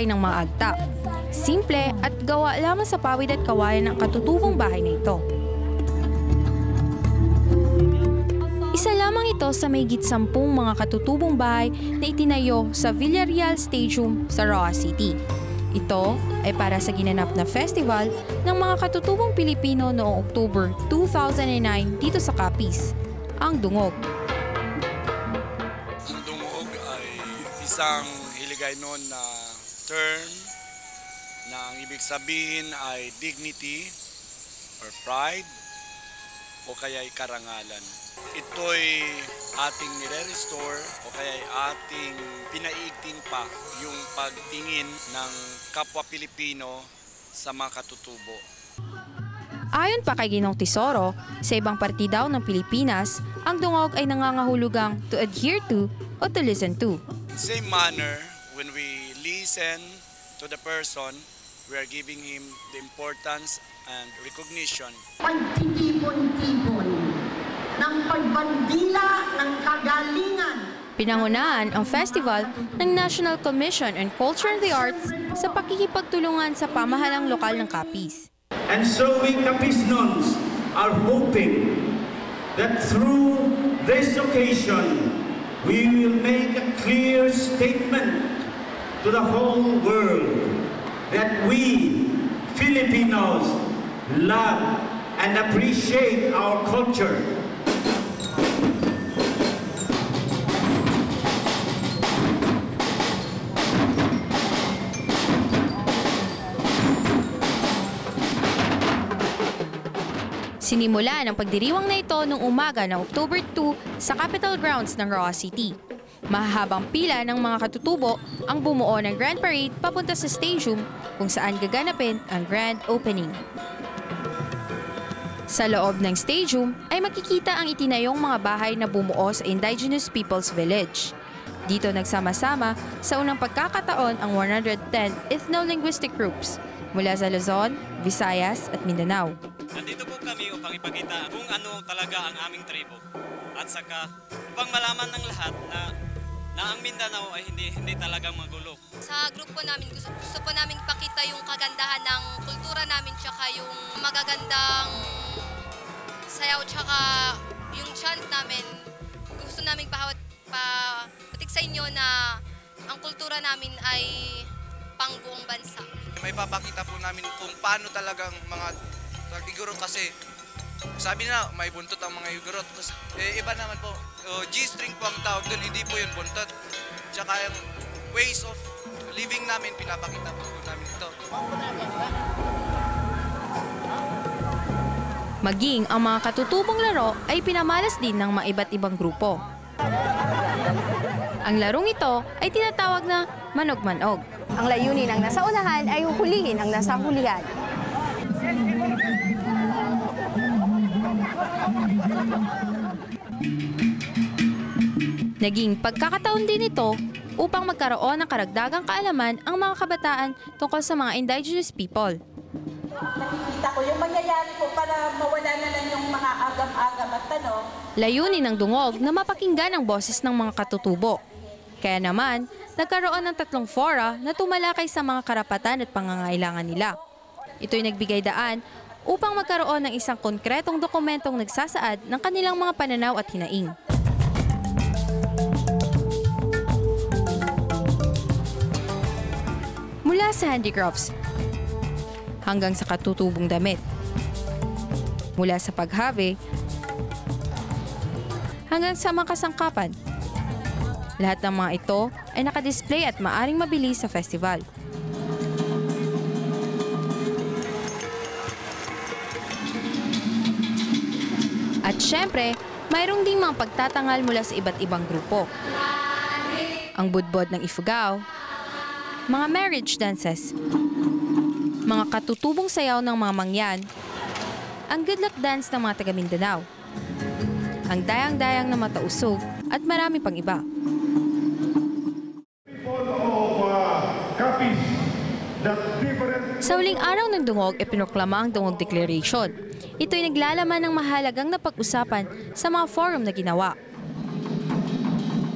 hukay ng mga agta. Simple at gawa lamang sa pawid at kawayan ng katutubong bahay na ito. Isa lamang ito sa mahigit 10 mga katutubong bahay na itinayo sa Villarreal Stadium sa Roa City. Ito ay para sa ginanap na festival ng mga katutubong Pilipino noong October 2009 dito sa Capiz, ang Dungog. Ang Dungog ay isang Hiligaynon na term na ang ibig sabihin ay dignity or pride o kaya'y karangalan. Ito'y ating nire-restore o kaya'y ating pinaiigting pa yung pagtingin ng kapwa Pilipino sa mga katutubo. Ayon pa kay Ginong Tesoro, sa ibang parte daw ng Pilipinas, ang dungog ay nangangahulugang to adhere to o to listen to. In the same manner, when we listen to the person, we are giving him the importance and recognition. Pagtitipon-tipon ng pagbandila ng kagalingan. Pinangunahan ang festival ng National Commission on Culture and the Arts sa pakikipagtulungan sa pamahalang lokal ng Capiz. And so we Capiznons are hoping that through this occasion, we will make a clear statement to the whole world that we Filipinos love and appreciate our culture. Sinimulan ang pagdiriwang na ito noong umaga ng October 2 sa Capitol Grounds ng Roa City. Mahahabang pila ng mga katutubo ang bumuo ng Grand Parade papunta sa stadium kung saan gaganapin ang grand opening. Sa loob ng stadium ay makikita ang itinayong mga bahay na bumuo sa Indigenous Peoples Village. Dito nagsama-sama sa unang pagkakataon ang 110 ethno-linguistic groups mula sa Luzon, Visayas at Mindanao. Nandito po kami upang ipakita kung ano talaga ang aming tribo at saka upang malaman ng lahat na ang Mindanao ay hindi talagang magulo. Sa grupo namin, gusto po namin ipakita yung kagandahan ng kultura namin tsaka yung magagandang sayaw tsaka yung chant namin. Gusto namin patik sa inyo na ang kultura namin ay pangbuong bansa. May papakita po namin kung paano talagang mga igorot kasi sabi na may buntot ang mga igorot. Iba naman po, G-string po ang tawag doon, hindi po yun buntot. Tsaka yung ways of living namin, pinapakita po namin ito. Maging ang mga katutubong laro ay pinamalas din ng mga iba't ibang grupo. Ang larong ito ay tinatawag na manog-manog. Ang layunin ng nasa unahan ay huhulihin ang nasa hulihan. Naging pagkakataon din ito upang magkaroon ng karagdagang kaalaman ang mga kabataan tungkol sa mga indigenous people. Nakikita ko yung mangyayari po para mawala na lang yung mga agam-agam at tanong. Layunin ng dungog na mapakinggan ang boses ng mga katutubo. Kaya naman, nagkaroon ng 3 fora na tumalakay sa mga karapatan at pangangailangan nila. Ito'y nagbigay daan upang magkaroon ng isang konkretong dokumentong nagsasaad ng kanilang mga pananaw at hinaing. Mula sa handicrafts hanggang sa katutubong damit, mula sa paghave hanggang sa mga kasangkapan, lahat ng mga ito ay nakadisplay at maaring mabili sa festival. At syempre, mayroong ding mga pagtatangal mula sa iba't ibang grupo. Ang budbod ng Ifugao, mga marriage dances, mga katutubong sayaw ng mga mangyan, ang good luck dance ng mga taga Mindanao, ang dayang-dayang ng matausog at marami pang iba. Sa huling araw ng dungog, ipinoklama ang Dungog Declaration. Ito'y naglalaman ng mahalagang napag-usapan sa mga forum na ginawa.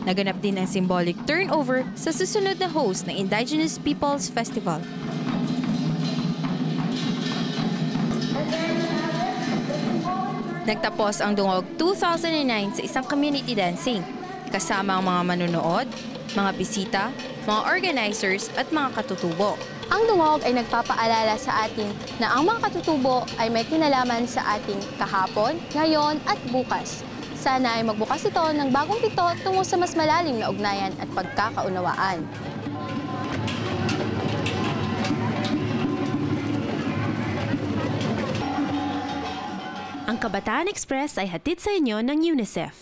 Naganap din ang symbolic turnover sa susunod na host ng Indigenous Peoples Festival. Nagtapos ang Dungog 2009 sa isang community dancing, kasama ang mga manunood, mga bisita, mga organizers at mga katutubo. Ang dungog ay nagpapaalala sa atin na ang mga katutubo ay may kinalaman sa ating kahapon, ngayon at bukas. Sana ay magbukas ito ng bagong pito tungo sa mas malalim na ugnayan at pagkakaunawaan. Ang Kabataan Express ay hatid sa inyo ng UNICEF.